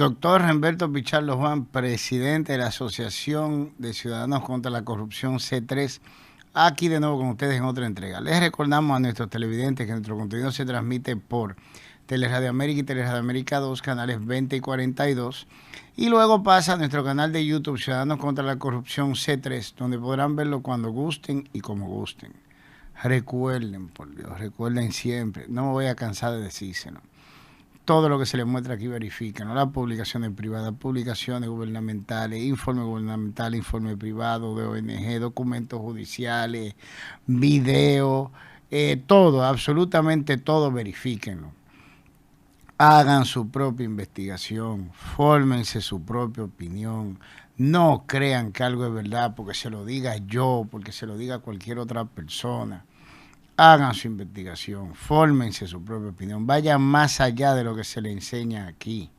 Doctor Humberto Pichardo Juan, presidente de la Asociación de Ciudadanos contra la Corrupción C3, aquí de nuevo con ustedes en otra entrega. Les recordamos a nuestros televidentes que nuestro contenido se transmite por Teleradio América y Teleradio América 2, canales 20 y 42, y luego pasa a nuestro canal de YouTube Ciudadanos contra la Corrupción C3, donde podrán verlo cuando gusten y como gusten. Recuerden, por Dios, recuerden siempre, no me voy a cansar de decírselo. Todo lo que se les muestra aquí verifican, ¿no? Las publicaciones privadas, publicaciones gubernamentales, informes gubernamentales, informes privados de ONG, documentos judiciales, videos, todo, absolutamente todo, verifíquenlo. Hagan su propia investigación, fórmense su propia opinión. No crean que algo es verdad porque se lo diga yo, porque se lo diga cualquier otra persona. Hagan su investigación, fórmense su propia opinión, vayan más allá de lo que se le enseña aquí.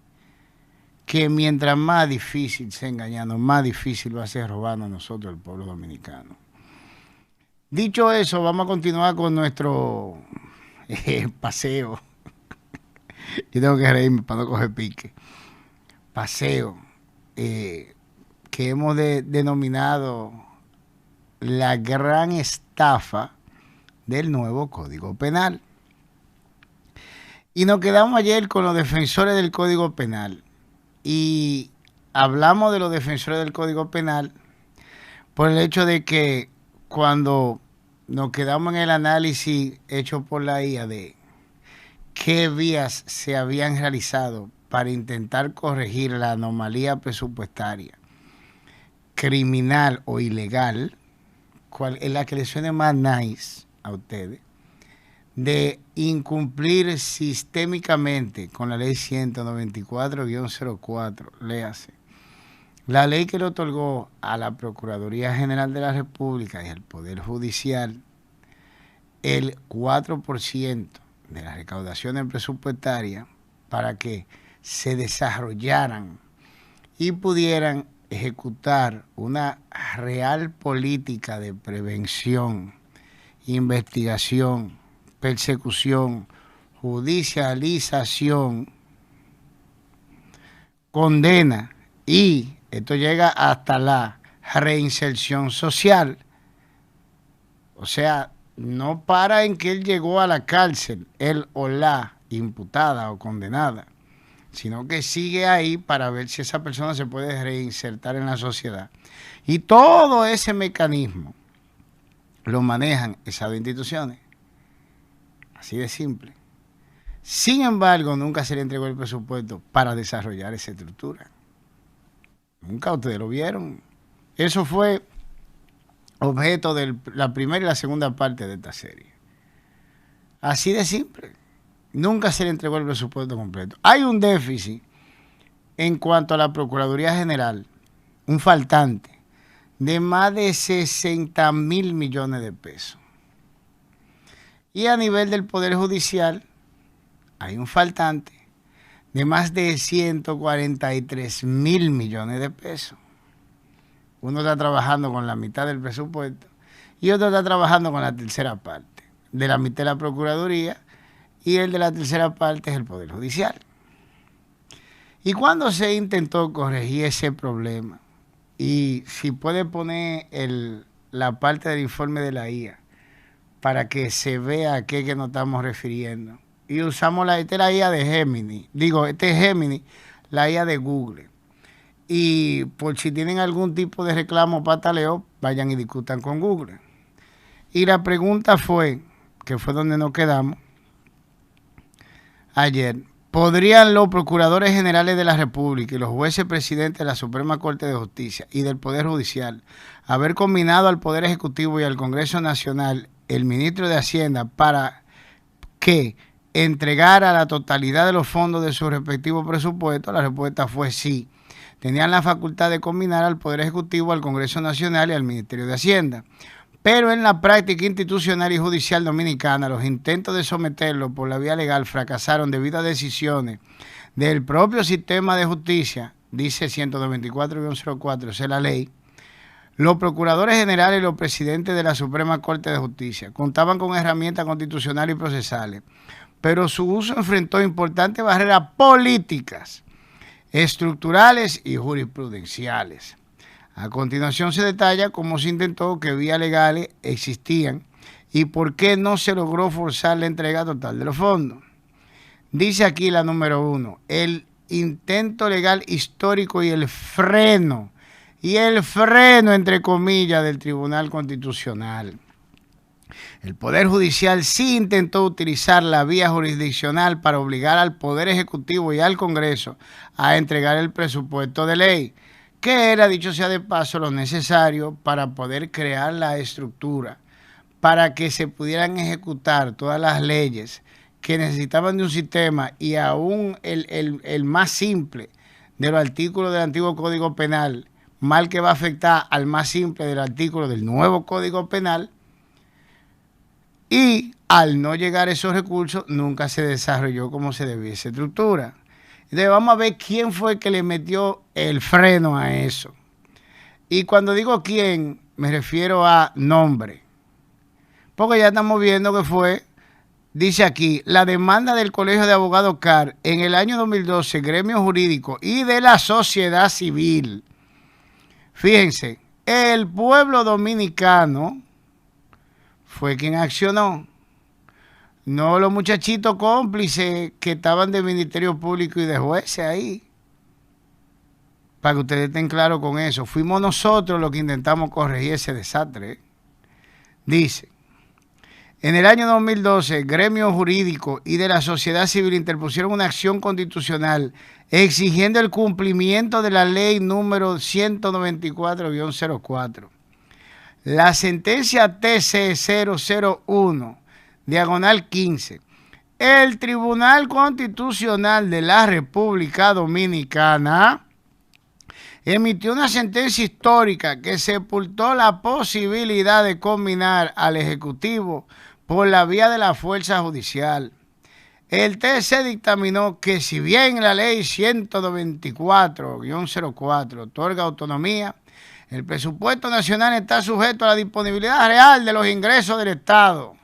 Que mientras más difícil sea engañarnos, más difícil va a ser robarnos a nosotros, el pueblo dominicano. Dicho eso, vamos a continuar con nuestro paseo. Yo tengo que reírme para no coger pique. Paseo que hemos denominado la gran estafa del nuevo Código Penal. Y nos quedamos ayer con los defensores del Código Penal. Y hablamos de los defensores del Código Penal por el hecho de que cuando nos quedamos en el análisis hecho por la IA de qué vías se habían realizado para intentar corregir la anomalía presupuestaria, criminal o ilegal, cual es la que le suene más nice a ustedes, de incumplir sistémicamente con la ley 194-04, léase, la ley que le otorgó a la Procuraduría General de la República y al Poder Judicial el 4% de las recaudaciones presupuestarias para que se desarrollaran y pudieran ejecutar una real política de prevención, investigación, persecución, judicialización, condena y esto llega hasta la reinserción social. O sea, no para en que él llegó a la cárcel, él o la imputada o condenada, sino que sigue ahí para ver si esa persona se puede reinsertar en la sociedad. Y todo ese mecanismo lo manejan esas dos instituciones. Así de simple. Sin embargo, nunca se le entregó el presupuesto para desarrollar esa estructura. Nunca ustedes lo vieron. Eso fue objeto de la primera y la segunda parte de esta serie. Así de simple. Nunca se le entregó el presupuesto completo. Hay un déficit en cuanto a la Procuraduría General, un faltante de más de 60,000 millones de pesos. Y a nivel del Poder Judicial hay un faltante de más de 143,000 millones de pesos. Uno está trabajando con la mitad del presupuesto y otro está trabajando con la tercera parte. De la mitad de la Procuraduría y el de la tercera parte es el Poder Judicial. Y cuando se intentó corregir ese problema, y si puede poner la parte del informe de la IA para que se vea a qué que nos estamos refiriendo. Y usamos la IA de Gemini. Este es Gemini, la IA de Google. Y por si tienen algún tipo de reclamo o pataleo, vayan y discutan con Google. Y la pregunta fue, que fue donde nos quedamos ayer, ¿podrían los procuradores generales de la República y los jueces presidentes de la Suprema Corte de Justicia y del Poder Judicial haber combinado al Poder Ejecutivo y al Congreso Nacional el ministro de Hacienda para que entregara la totalidad de los fondos de su respectivo presupuesto? La respuesta fue sí. Tenían la facultad de combinar al Poder Ejecutivo, al Congreso Nacional y al Ministerio de Hacienda. Pero en la práctica institucional y judicial dominicana, los intentos de someterlo por la vía legal fracasaron debido a decisiones del propio sistema de justicia, dice 194-04, esa es la ley. Los procuradores generales y los presidentes de la Suprema Corte de Justicia contaban con herramientas constitucionales y procesales, pero su uso enfrentó importantes barreras políticas estructurales y jurisprudenciales. A continuación se detalla cómo se intentó que vías legales existían y por qué no se logró forzar la entrega total de los fondos. Dice aquí la número 1, el intento legal histórico y el freno entre comillas del Tribunal Constitucional. El Poder Judicial sí intentó utilizar la vía jurisdiccional para obligar al Poder Ejecutivo y al Congreso a entregar el presupuesto de ley, que era, dicho sea de paso, lo necesario para poder crear la estructura, para que se pudieran ejecutar todas las leyes que necesitaban de un sistema y aún el más simple de los artículos del antiguo Código Penal, mal que va a afectar al más simple del artículo del nuevo Código Penal, y al no llegar esos recursos nunca se desarrolló como se debía esa estructura. Entonces vamos a ver quién fue el que le metió el freno a eso. Y cuando digo quién, me refiero a nombre. Porque ya estamos viendo que fue, dice aquí, la demanda del Colegio de Abogados CAR en el año 2012, gremio jurídico y de la sociedad civil. Fíjense, el pueblo dominicano fue quien accionó. No los muchachitos cómplices que estaban del Ministerio Público y de jueces ahí. Para que ustedes estén claros con eso. Fuimos nosotros los que intentamos corregir ese desastre. Dice, en el año 2012, gremio jurídico y de la sociedad civil interpusieron una acción constitucional exigiendo el cumplimiento de la ley número 194-04. La sentencia TC 001, diagonal 15. El Tribunal Constitucional de la República Dominicana emitió una sentencia histórica que sepultó la posibilidad de combinar al Ejecutivo por la vía de la fuerza judicial. El TC dictaminó que si bien la ley 194-04 otorga autonomía, el presupuesto nacional está sujeto a la disponibilidad real de los ingresos del Estado.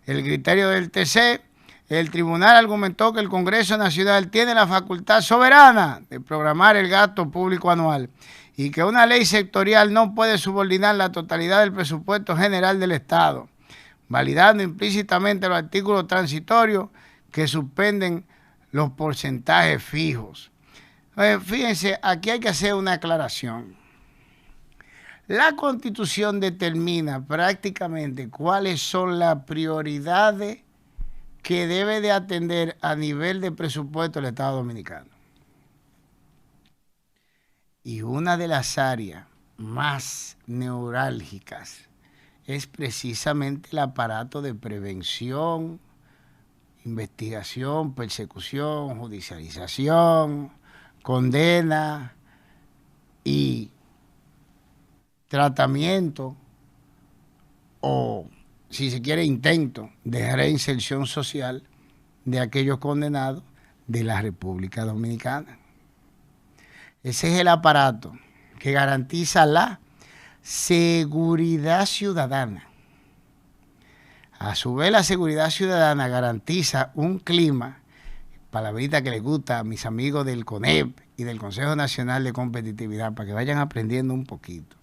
El criterio del TC, el tribunal argumentó que el Congreso Nacional tiene la facultad soberana de programar el gasto público anual y que una ley sectorial no puede subordinar la totalidad del presupuesto general del Estado, validando implícitamente los artículos transitorios que suspenden los porcentajes fijos. Fíjense, aquí hay que hacer una aclaración. La Constitución determina prácticamente cuáles son las prioridades que debe de atender a nivel de presupuesto el Estado Dominicano. Y una de las áreas más neurálgicas es precisamente el aparato de prevención, investigación, persecución, judicialización, condena y tratamiento o, si se quiere, intento de reinserción social de aquellos condenados de la República Dominicana. Ese es el aparato que garantiza la seguridad ciudadana. A su vez, la seguridad ciudadana garantiza un clima, palabrita que les gusta a mis amigos del CONEP y del Consejo Nacional de Competitividad, para que vayan aprendiendo un poquito.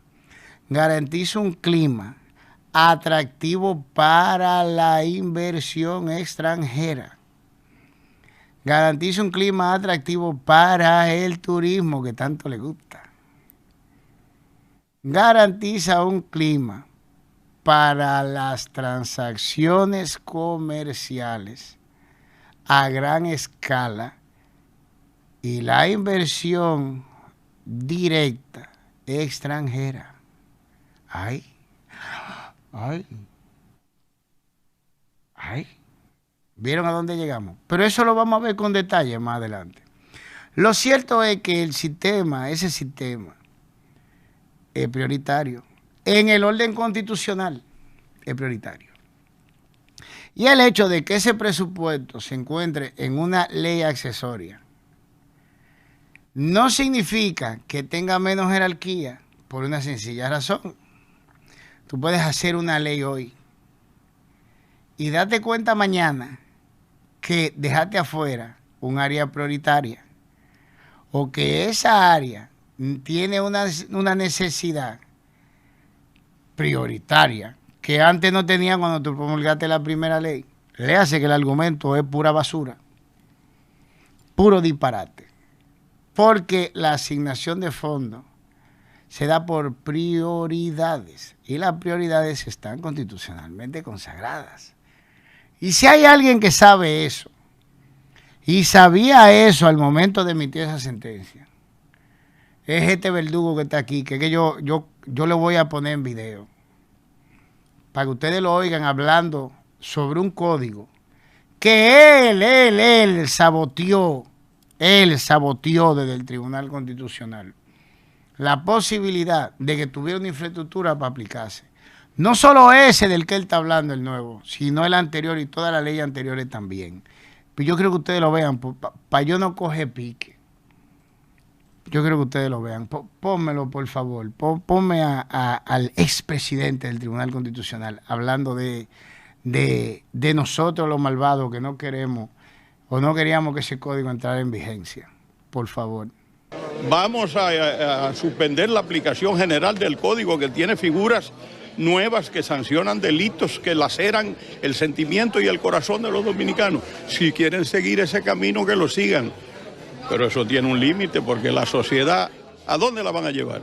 Garantiza un clima atractivo para la inversión extranjera. Garantiza un clima atractivo para el turismo que tanto le gusta. Garantiza un clima para las transacciones comerciales a gran escala y la inversión directa extranjera. Ay. ¿Vieron a dónde llegamos? Pero eso lo vamos a ver con detalle más adelante. Lo cierto es que ese sistema es prioritario. En el orden constitucional es prioritario. Y el hecho de que ese presupuesto se encuentre en una ley accesoria no significa que tenga menos jerarquía por una sencilla razón. Tú puedes hacer una ley hoy y date cuenta mañana que dejaste afuera un área prioritaria o que esa área tiene una necesidad prioritaria que antes no tenía cuando tú promulgaste la primera ley, le hace que el argumento es pura basura, puro disparate, porque la asignación de fondos se da por prioridades y las prioridades están constitucionalmente consagradas. Y si hay alguien que sabe eso y sabía eso al momento de emitir esa sentencia, es este verdugo que está aquí, que yo lo voy a poner en video para que ustedes lo oigan hablando sobre un código que él saboteó desde el Tribunal Constitucional la posibilidad de que tuviera una infraestructura para aplicarse. No solo ese del que él está hablando, el nuevo, sino el anterior y todas las leyes anteriores también. Pero yo creo que ustedes lo vean, para yo no coger pique. Yo creo que ustedes lo vean. Pónmelo, por favor. Ponme al expresidente del Tribunal Constitucional hablando de nosotros los malvados que no queremos o no queríamos que ese código entrara en vigencia. Por favor. Vamos a suspender la aplicación general del código que tiene figuras nuevas que sancionan delitos que laceran el sentimiento y el corazón de los dominicanos. Si quieren seguir ese camino, que lo sigan. Pero eso tiene un límite, porque la sociedad, ¿a dónde la van a llevar?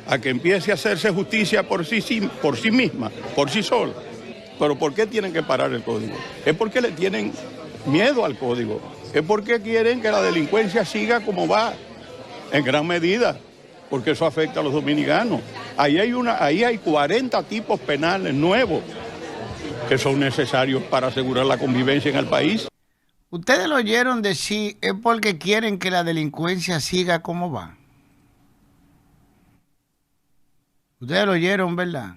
A que empiece a hacerse justicia por sí misma, por sí sola. Pero ¿por qué tienen que parar el código? Es porque le tienen miedo al código. Es porque quieren que la delincuencia siga como va, en gran medida, porque eso afecta a los dominicanos. Ahí hay 40 tipos penales nuevos que son necesarios para asegurar la convivencia en el país. Ustedes lo oyeron decir, es porque quieren que la delincuencia siga como va. Ustedes lo oyeron, ¿verdad?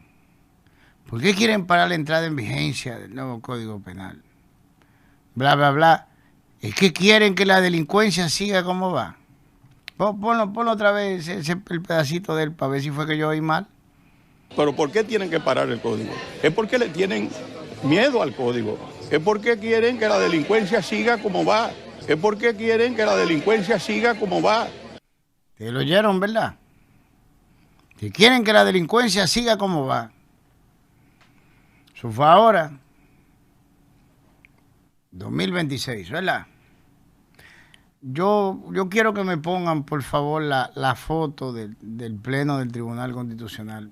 ¿Por qué quieren parar la entrada en vigencia del nuevo Código Penal? Bla, bla, bla. Es que quieren que la delincuencia siga como va. Ponlo otra vez el pedacito de él para ver si fue que yo oí mal. Pero ¿por qué tienen que parar el código? Es porque le tienen miedo al código. Es porque quieren que la delincuencia siga como va. Es porque quieren que la delincuencia siga como va. Te lo oyeron, ¿verdad? Que quieren que la delincuencia siga como va. Eso fue ahora, 2026, ¿verdad? Yo quiero que me pongan, por favor, la foto del Pleno del Tribunal Constitucional.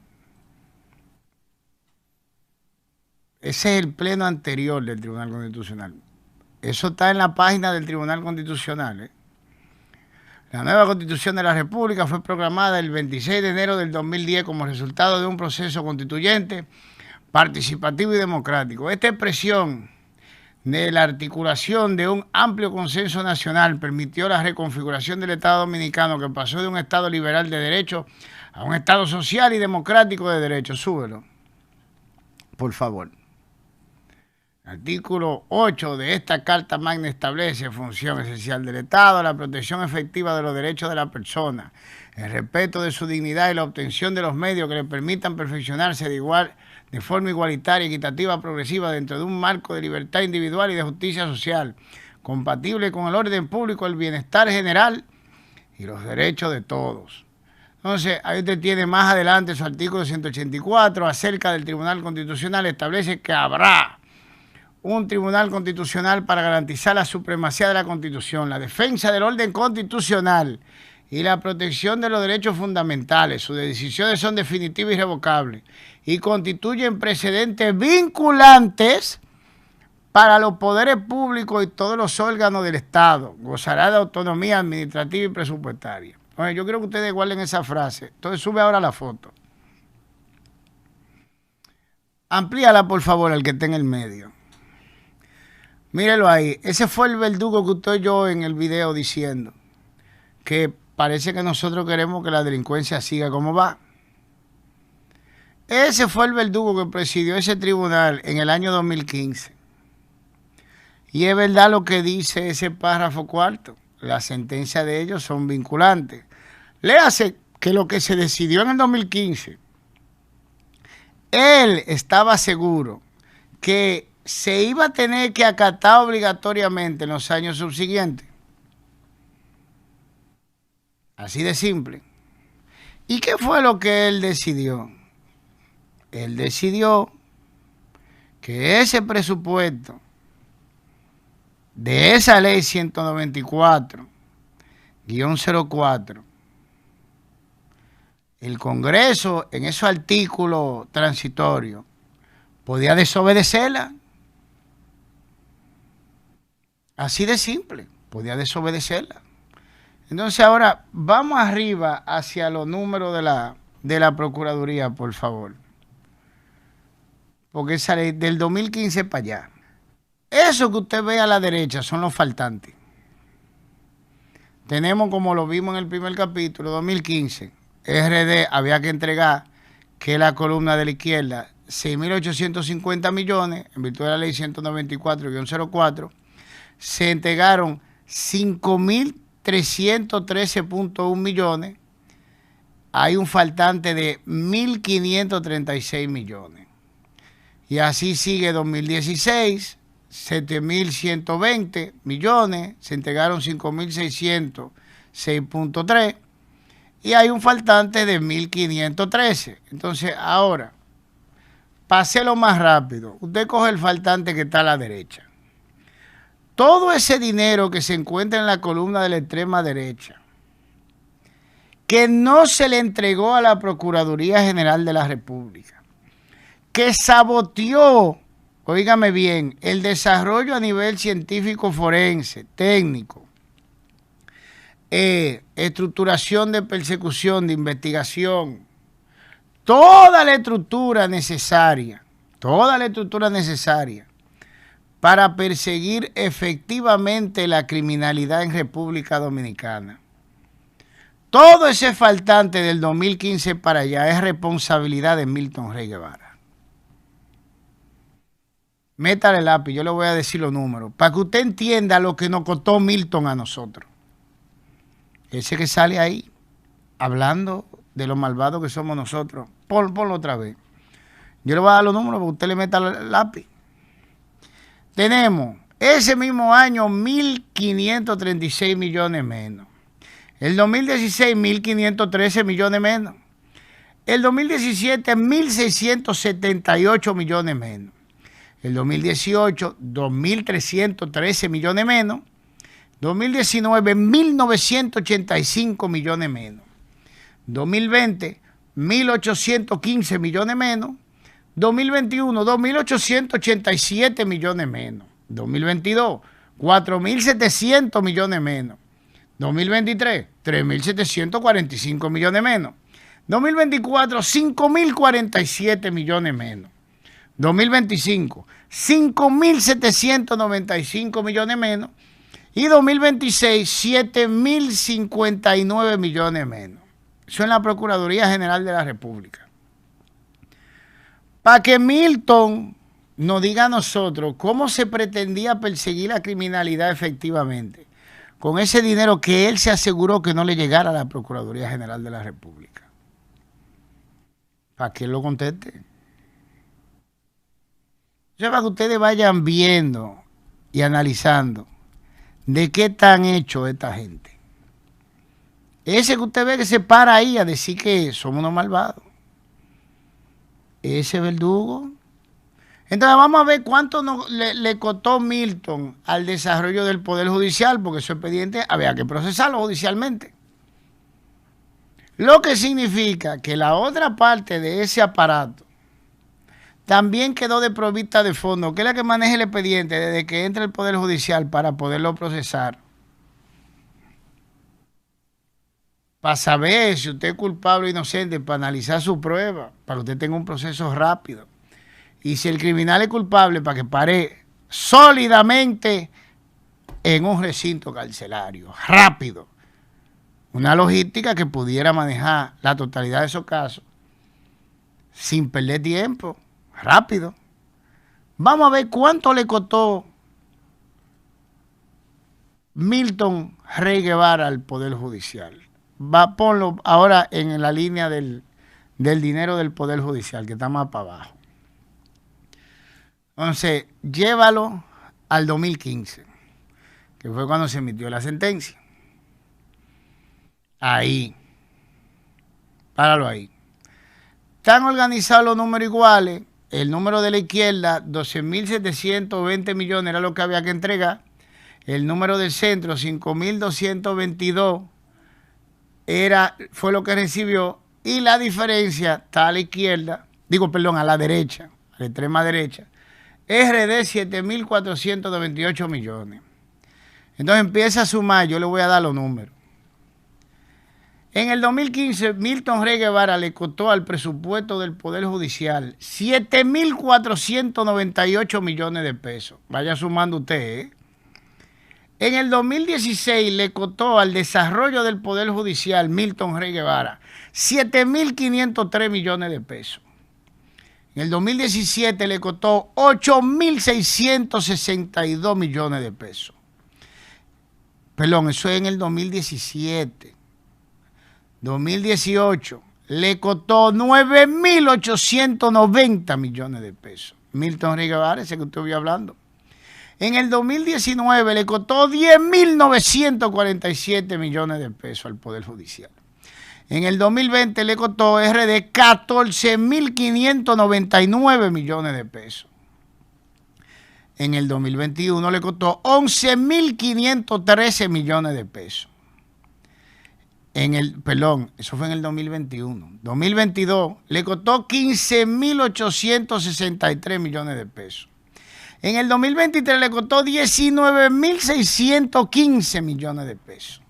Ese es el pleno anterior del Tribunal Constitucional. Eso está en la página del Tribunal Constitucional, ¿eh? La nueva Constitución de la República fue proclamada el 26 de enero del 2010 como resultado de un proceso constituyente participativo y democrático. Esta expresión de la articulación de un amplio consenso nacional permitió la reconfiguración del Estado dominicano, que pasó de un Estado liberal de derecho a un Estado social y democrático de derecho. Súbelo, por favor. Artículo 8 de esta Carta Magna establece función esencial del Estado, la protección efectiva de los derechos de la persona, el respeto de su dignidad y la obtención de los medios que le permitan perfeccionarse de forma igualitaria, equitativa, progresiva, dentro de un marco de libertad individual y de justicia social, compatible con el orden público, el bienestar general y los derechos de todos. Entonces, ahí usted tiene más adelante su artículo 184 acerca del Tribunal Constitucional, establece que habrá un tribunal constitucional para garantizar la supremacía de la Constitución, la defensa del orden constitucional y la protección de los derechos fundamentales. Sus decisiones son definitivas y irrevocables y constituyen precedentes vinculantes para los poderes públicos y todos los órganos del Estado. Gozará de autonomía administrativa y presupuestaria. Oye, yo quiero que ustedes guarden esa frase. Entonces sube ahora la foto. Amplíala, por favor, al que esté en el medio. Mírelo ahí. Ese fue el verdugo que usted oyó en el video diciendo que parece que nosotros queremos que la delincuencia siga como va. Ese fue el verdugo que presidió ese tribunal en el año 2015. Y es verdad lo que dice ese párrafo cuarto. Las sentencias de ellos son vinculantes. Léase que lo que se decidió en el 2015, él estaba seguro que se iba a tener que acatar obligatoriamente en los años subsiguientes. Así de simple. ¿Y qué fue lo que él decidió? Él decidió que ese presupuesto de esa ley 194-04, el Congreso en esos artículos transitorios podía desobedecerla. Así de simple, podía desobedecerla. Entonces ahora vamos arriba hacia los números de la Procuraduría, por favor. Porque esa ley del 2015 para allá. Eso que usted ve a la derecha son los faltantes. Tenemos, como lo vimos en el primer capítulo, 2015, RD había que entregar, que es la columna de la izquierda, 6.850 millones, en virtud de la ley 194-04, se entregaron 5.313.1 millones, hay un faltante de 1.536 millones. Y así sigue 2016, 7.120 millones, se entregaron 5.606.3 y hay un faltante de 1.513. Entonces ahora, páselo más rápido, usted coge el faltante que está a la derecha. Todo ese dinero que se encuentra en la columna de la extrema derecha, que no se le entregó a la Procuraduría General de la República, que saboteó, óigame bien, el desarrollo a nivel científico forense, técnico, estructuración de persecución, de investigación, toda la estructura necesaria para perseguir efectivamente la criminalidad en República Dominicana. Todo ese faltante del 2015 para allá es responsabilidad de Milton Rey Guevara. Métale el lápiz, yo le voy a decir los números, para que usted entienda lo que nos costó Milton a nosotros. Ese que sale ahí, hablando de lo malvados que somos nosotros. Ponlo otra vez. Yo le voy a dar los números para que usted le meta el lápiz. Tenemos ese mismo año 1.536 millones menos. El 2016, 1.513 millones menos. El 2017, 1.678 millones menos. El 2018, 2.313 millones menos. 2019, 1.985 millones menos. 2020, 1.815 millones menos. 2021, 2.887 millones menos. 2022, 4.700 millones menos. 2023, 3.745 millones menos. 2024, 5.047 millones menos. 2025, 5.795 millones menos. Y 2026, 7.059 millones menos. Eso en la Procuraduría General de la República. Para que Milton nos diga a nosotros cómo se pretendía perseguir la criminalidad efectivamente, con ese dinero que él se aseguró que no le llegara a la Procuraduría General de la República. Para que él lo conteste. Para que ustedes vayan viendo y analizando de qué están hechos esta gente. Ese que usted ve que se para ahí a decir que somos unos malvados. Ese verdugo. Entonces vamos a ver cuánto le costó Milton al desarrollo del Poder Judicial, porque su expediente había que procesarlo judicialmente. Lo que significa que la otra parte de ese aparato también quedó desprovista de fondo, que es la que maneja el expediente desde que entra el Poder Judicial para poderlo procesar. Para saber si usted es culpable o inocente, para analizar su prueba, para que usted tenga un proceso rápido. Y si el criminal es culpable, para que pare sólidamente en un recinto carcelario, rápido. Una logística que pudiera manejar la totalidad de esos casos sin perder tiempo, rápido. Vamos a ver cuánto le costó Milton Rey Guevara al Poder Judicial. Ponlo ahora en la línea del dinero del Poder Judicial, que está más para abajo. Entonces, llévalo al 2015, que fue cuando se emitió la sentencia. Ahí. Páralo ahí. Están organizados los números iguales. El número de la izquierda, 12.720 millones era lo que había que entregar. El número del centro, 5.222 fue lo que recibió. Y la diferencia está a la izquierda, a la derecha, a la extrema derecha. RD, 7.498 millones. Entonces empieza a sumar, yo le voy a dar los números. En el 2015, Milton Rey Guevara le costó al presupuesto del Poder Judicial 7.498 millones de pesos. Vaya sumando usted, ¿eh? En el 2016 le costó al desarrollo del Poder Judicial, Milton Rey Guevara, 7.503 millones de pesos. En el 2017 le costó 8.662 millones de pesos. Perdón, eso es en el 2017. 2018 le costó 9.890 millones de pesos. Milton Rey Guevara, ese que usted vio hablando. En el 2019 le costó 10.947 millones de pesos al Poder Judicial. En el 2020 le costó RD 14.599 millones de pesos. En el 2021 le costó 11.513 millones de pesos. Eso fue en el 2021. 2022 le costó 15.863 millones de pesos. En el 2023 le costó 19.615 millones de pesos.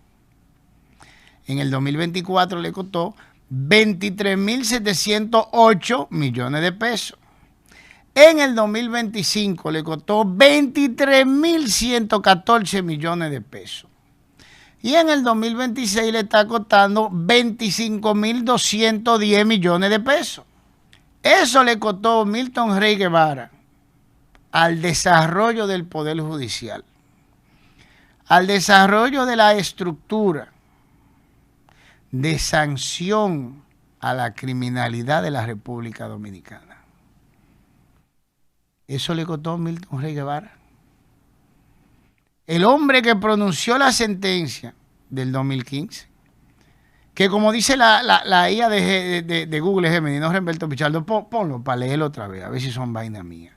En el 2024 le costó 23.708 millones de pesos. En el 2025 le costó 23.114 millones de pesos. Y en el 2026 le está costando 25.210 millones de pesos. Eso le costó Milton Rey Guevara al desarrollo del Poder Judicial, al desarrollo de la estructura de sanción a la criminalidad de la República Dominicana. Eso le costó Milton Rey Guevara. El hombre que pronunció la sentencia del 2015, que como dice la IA de Google Gemini, no Remberto Pichardo, ponlo para leerlo otra vez, a ver si son vainas mías,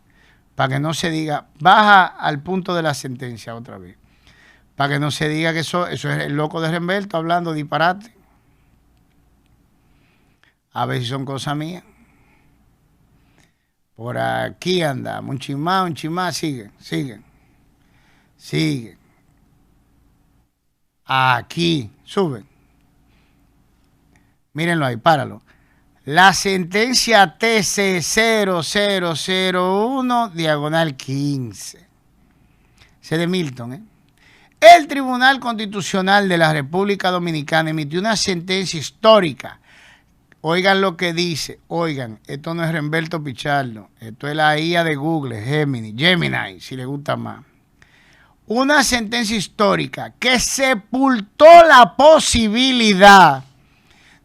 para que no se diga, baja al punto de la sentencia otra vez, para que no se diga que eso es el loco de Remberto hablando disparate, a ver si son cosas mías. Por aquí anda, un chimá, sigue. Aquí, suben. Mírenlo ahí, páralo. La sentencia TC0001, diagonal 15. Ese de Milton, ¿eh? El Tribunal Constitucional de la República Dominicana emitió una sentencia histórica. Oigan lo que dice. Oigan, esto no es Remberto Pichardo. Esto es la IA de Google, Gemini, si le gusta más. Una sentencia histórica que sepultó la posibilidad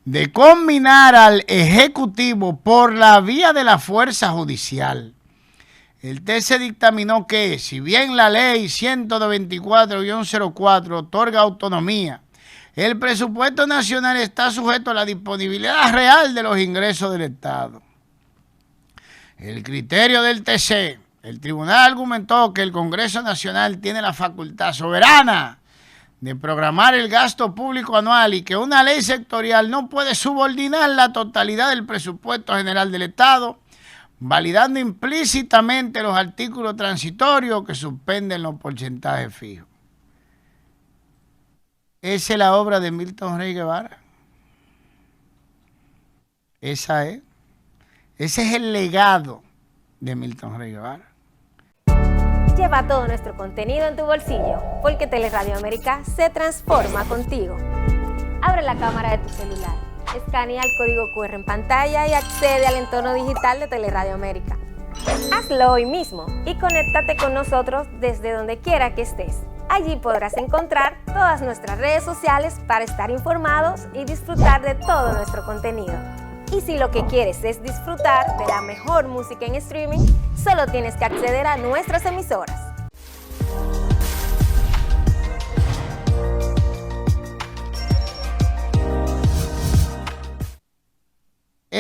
de combinar al Ejecutivo por la vía de la fuerza judicial. El TC dictaminó que, si bien la ley 124-04 otorga autonomía, el presupuesto nacional está sujeto a la disponibilidad real de los ingresos del Estado. El criterio del TC, el tribunal argumentó que el Congreso Nacional tiene la facultad soberana de programar el gasto público anual y que una ley sectorial no puede subordinar la totalidad del presupuesto general del Estado, validando implícitamente los artículos transitorios que suspenden los porcentajes fijos. Esa es la obra de Milton Rey Guevara. Esa es. Ese es el legado de Milton Rey Guevara. Lleva todo nuestro contenido en tu bolsillo, porque Teleradio América se transforma contigo. Abre la cámara de tu celular, escanea el código QR en pantalla y accede al entorno digital de Teleradio América. Hazlo hoy mismo y conéctate con nosotros desde donde quiera que estés. Allí podrás encontrar todas nuestras redes sociales para estar informados y disfrutar de todo nuestro contenido. Y si lo que quieres es disfrutar de la mejor música en streaming, solo tienes que acceder a nuestras emisoras.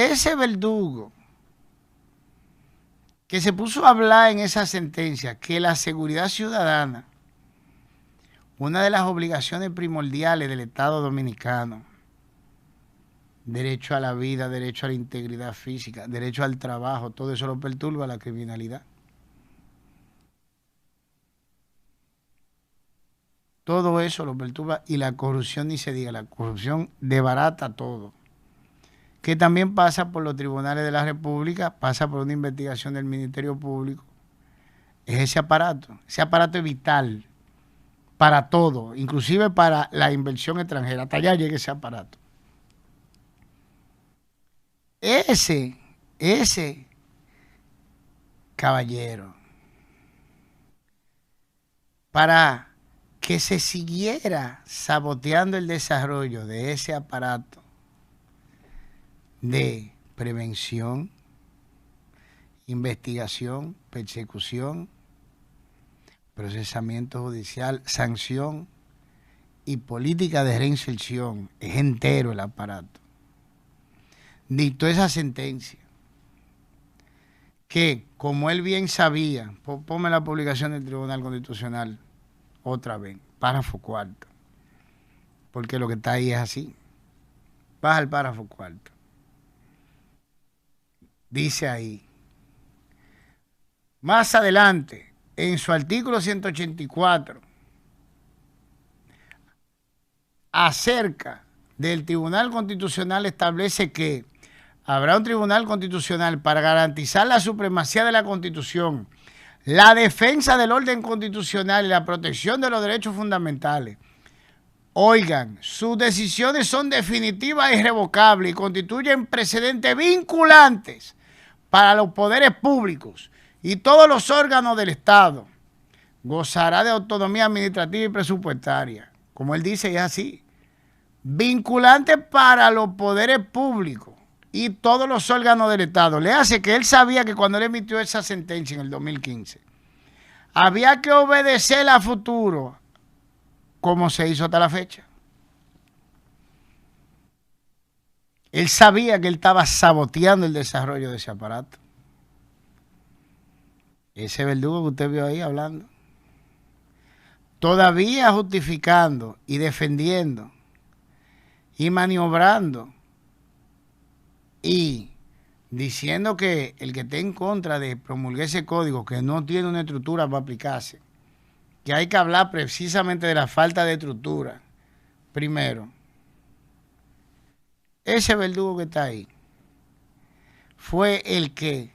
ese verdugo que se puso a hablar en esa sentencia que la seguridad ciudadana, una de las obligaciones primordiales del Estado dominicano, derecho a la vida, derecho a la integridad física, derecho al trabajo, todo eso lo perturba la criminalidad. Todo eso lo perturba y la corrupción ni se diga, la corrupción desbarata todo. Que también pasa por los tribunales de la República, pasa por una investigación del Ministerio Público. Es ese aparato es vital para todo, inclusive para la inversión extranjera. Hasta allá llega ese aparato. Ese caballero, para que se siguiera saboteando el desarrollo de ese aparato de prevención, investigación, persecución, procesamiento judicial, sanción y política de reinserción, es entero el aparato. Dictó esa sentencia que, como él bien sabía, ponme la publicación del Tribunal Constitucional otra vez, párrafo cuarto, porque lo que está ahí es así. Baja el párrafo cuarto. Dice ahí, más adelante, en su artículo 184, acerca del Tribunal Constitucional establece que habrá un Tribunal Constitucional para garantizar la supremacía de la Constitución, la defensa del orden constitucional y la protección de los derechos fundamentales. Oigan, sus decisiones son definitivas e irrevocables y constituyen precedentes vinculantes para los poderes públicos y todos los órganos del Estado. Gozará de autonomía administrativa y presupuestaria. Como él dice, es así. Vinculante para los poderes públicos y todos los órganos del Estado. Le hace que él sabía que cuando él emitió esa sentencia en el 2015, había que obedecer a futuro, como se hizo hasta la fecha. Él sabía que él estaba saboteando el desarrollo de ese aparato. Ese verdugo que usted vio ahí hablando, todavía justificando y defendiendo y maniobrando y diciendo que el que esté en contra de promulgar ese código, que no tiene una estructura para aplicarse, que hay que hablar precisamente de la falta de estructura, primero. Ese verdugo que está ahí fue el que,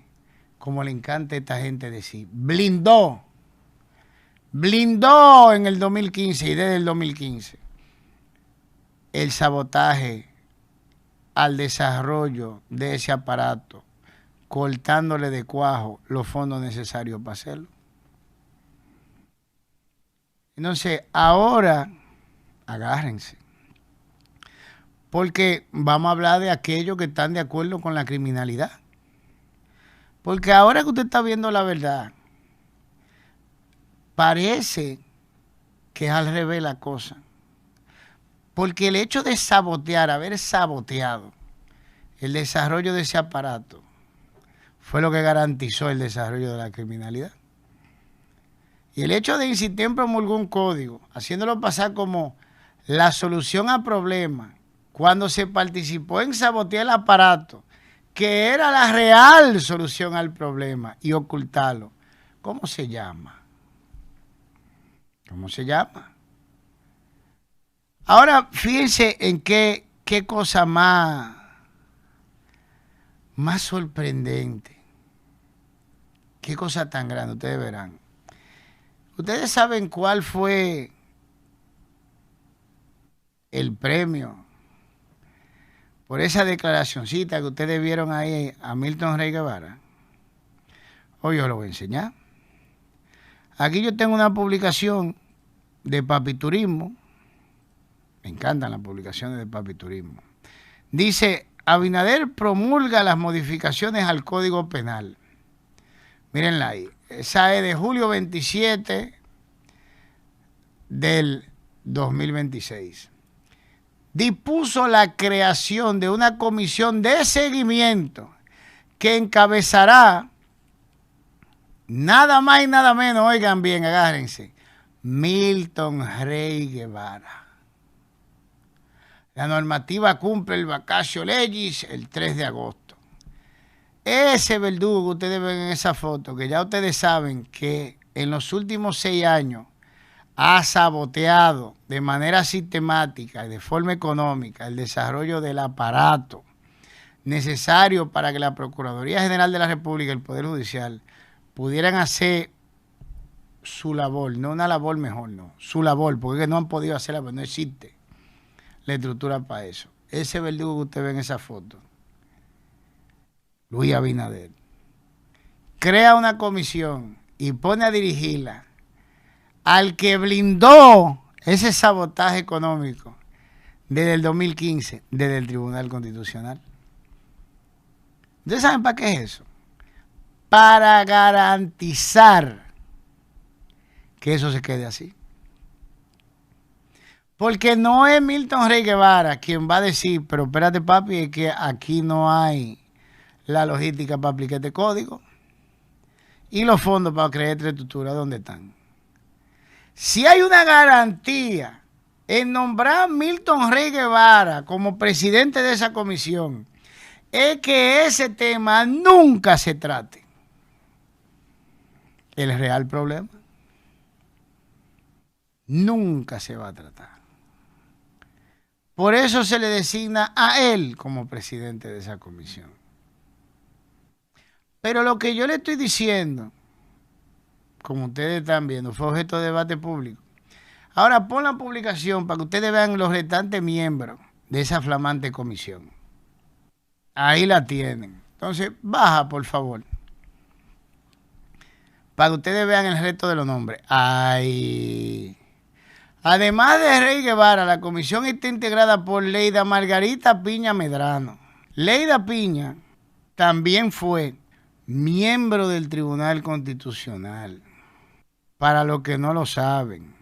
como le encanta a esta gente decir, blindó en el 2015 y desde el 2015 el sabotaje al desarrollo de ese aparato, cortándole de cuajo los fondos necesarios para hacerlo. Entonces, ahora, agárrense, porque vamos a hablar de aquellos que están de acuerdo con la criminalidad. Porque ahora que usted está viendo la verdad, parece que es al revés la cosa. Porque el hecho de sabotear, haber saboteado el desarrollo de ese aparato, fue lo que garantizó el desarrollo de la criminalidad. Y el hecho de insistir en promulgar un código, haciéndolo pasar como la solución a problemas, cuando se participó en sabotear el aparato, que era la real solución al problema, y ocultarlo, ¿cómo se llama? ¿Cómo se llama? Ahora, fíjense en qué cosa más sorprendente. Qué cosa tan grande, ustedes verán. ¿Ustedes saben cuál fue el premio por esa declaracioncita que ustedes vieron ahí a Milton Rey Guevara? Hoy yo lo voy a enseñar. Aquí yo tengo una publicación de Papiturismo. Me encantan las publicaciones de Papiturismo. Dice, Abinader promulga las modificaciones al Código Penal. Mírenla ahí. Esa es de julio 27 del 2026. dispuso la creación de una comisión de seguimiento que encabezará nada más y nada menos, oigan bien, agárrense, Milton Rey Guevara. La normativa cumple el vacatio legis el 3 de agosto. Ese verdugo que ustedes ven en esa foto, que ya ustedes saben que en los últimos 6 años ha saboteado de manera sistemática y de forma económica el desarrollo del aparato necesario para que la Procuraduría General de la República y el Poder Judicial pudieran hacer su labor, no una labor mejor, no, su labor, porque no han podido hacerla, pero no existe la estructura para eso. Ese verdugo que usted ve en esa foto, Luis Abinader, crea una comisión y pone a dirigirla al que blindó ese sabotaje económico desde el 2015, desde el Tribunal Constitucional. ¿Ustedes saben para qué es eso? Para garantizar que eso se quede así. Porque no es Milton Rey Guevara quien va a decir, pero espérate papi, es que aquí no hay la logística para aplicar este código y los fondos para crear esta estructura, ¿dónde están? Si hay una garantía en nombrar a Milton Rey Guevara como presidente de esa comisión, es que ese tema nunca se trate. El real problema nunca se va a tratar. Por eso se le designa a él como presidente de esa comisión. Pero lo que yo le estoy diciendo, como ustedes están viendo, fue objeto de debate público. Ahora pon la publicación para que ustedes vean los restantes miembros de esa flamante comisión. Ahí la tienen. Entonces, baja, por favor. Para que ustedes vean el resto de los nombres. Ahí. Además de Rey Guevara, la comisión está integrada por Leida Margarita Piña Medrano. Leida Piña también fue miembro del Tribunal Constitucional. Para los que no lo saben.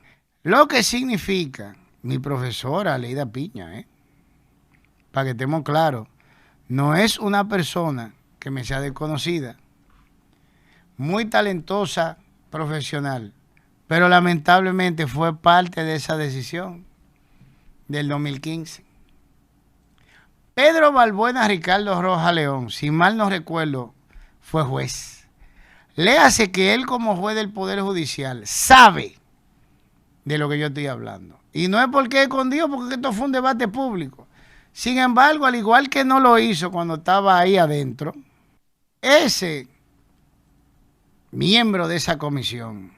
Lo que significa, mi profesora Leida Piña, para que estemos claros, no es una persona que me sea desconocida. Muy talentosa, profesional. Pero lamentablemente fue parte de esa decisión del 2015. Pedro Balbuena Ricardo Roja León, si mal no recuerdo, fue juez. Léase que él como juez del Poder Judicial sabe de lo que yo estoy hablando. Y no es porque escondido, porque esto fue un debate público. Sin embargo, al igual que no lo hizo cuando estaba ahí adentro, ese miembro de esa comisión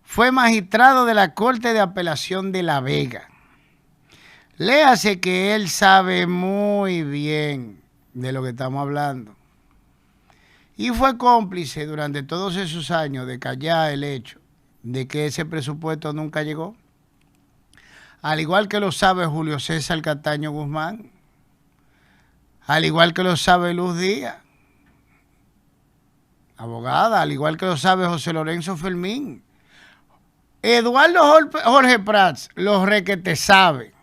fue magistrado de la Corte de Apelación de La Vega. Léase que él sabe muy bien de lo que estamos hablando. Y fue cómplice durante todos esos años de callar el hecho de que ese presupuesto nunca llegó. Al igual que lo sabe Julio César Cataño Guzmán. Al igual que lo sabe Luz Díaz, abogada. Al igual que lo sabe José Lorenzo Fermín. Eduardo Jorge Prats, los requete sabe.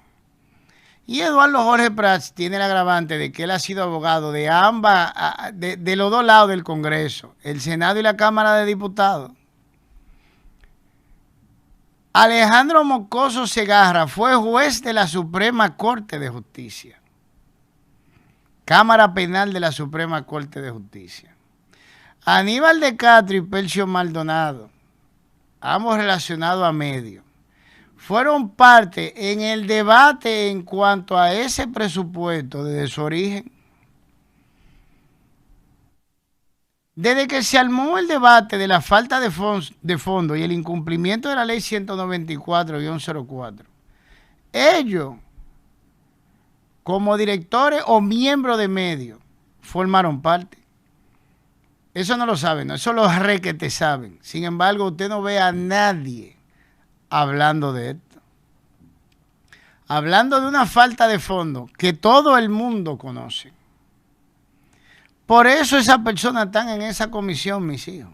Y Eduardo Jorge Prats tiene el agravante de que él ha sido abogado de ambas, de los dos lados del Congreso, el Senado y la Cámara de Diputados. Alejandro Mocoso Segarra fue juez de la Suprema Corte de Justicia. Cámara Penal de la Suprema Corte de Justicia. Aníbal de Castro y Percio Maldonado, ambos relacionados a medios, fueron parte en el debate en cuanto a ese presupuesto desde su origen. Desde que se armó el debate de la falta de fondo y el incumplimiento de la ley 194-04, ellos, como directores o miembros de medios, formaron parte. Eso no lo saben, ¿no? Eso los requete saben. Sin embargo, usted no ve a nadie hablando de esto. Hablando de una falta de fondo que todo el mundo conoce. Por eso esas personas están en esa comisión, mis hijos.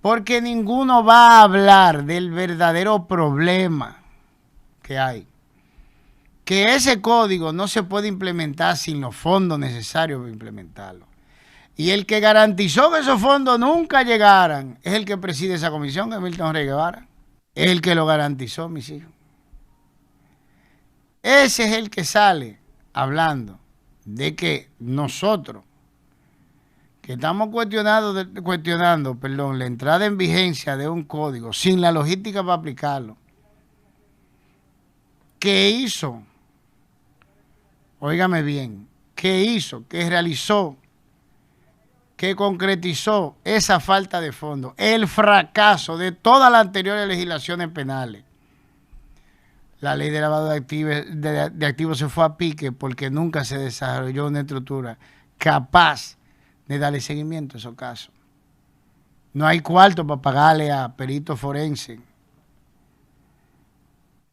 Porque ninguno va a hablar del verdadero problema que hay. que ese código no se puede implementar sin los fondos necesarios para implementarlo. Y el que garantizó que esos fondos nunca llegaran es el que preside esa comisión, que es Milton Rey Guevara. Es el que lo garantizó, mis hijos. Ese es el que sale hablando de que nosotros, que estamos cuestionando la entrada en vigencia de un código sin la logística para aplicarlo, ¿qué hizo? Óigame bien, ¿qué hizo? ¿Qué realizó? ¿Qué concretizó esa falta de fondos? El fracaso de todas las anteriores legislaciones penales. La ley de lavado de activos se fue a pique porque nunca se desarrolló una estructura capaz de darle seguimiento a esos casos. No hay cuarto para pagarle a peritos forenses,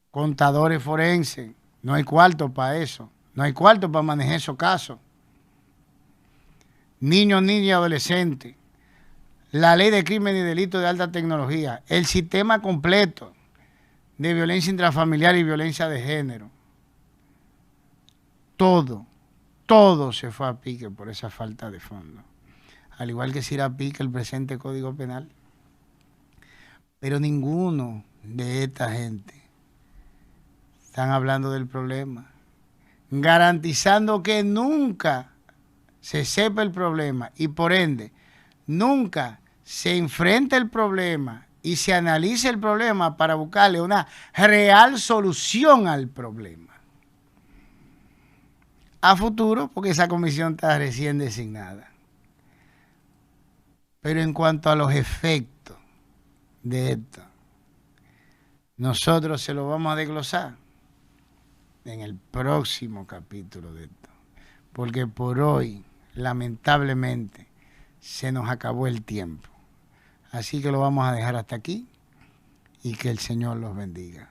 contadores forenses. No hay cuarto para eso. No hay cuarto para manejar esos casos. Niños, niñas y adolescentes. La ley de crimen y delitos de alta tecnología. El sistema completo de violencia intrafamiliar y violencia de género. Todo se fue a pique por esa falta de fondos. Al igual que se irá a pique el presente Código Penal. Pero ninguno de esta gente están hablando del problema, garantizando que nunca se sepa el problema y por ende nunca se enfrente el problema y se analice el problema para buscarle una real solución al problema. A futuro, porque esa comisión está recién designada. Pero en cuanto a los efectos de esto, nosotros se lo vamos a desglosar en el próximo capítulo de esto. Porque por hoy, lamentablemente, se nos acabó el tiempo. Así que lo vamos a dejar hasta aquí y que el Señor los bendiga.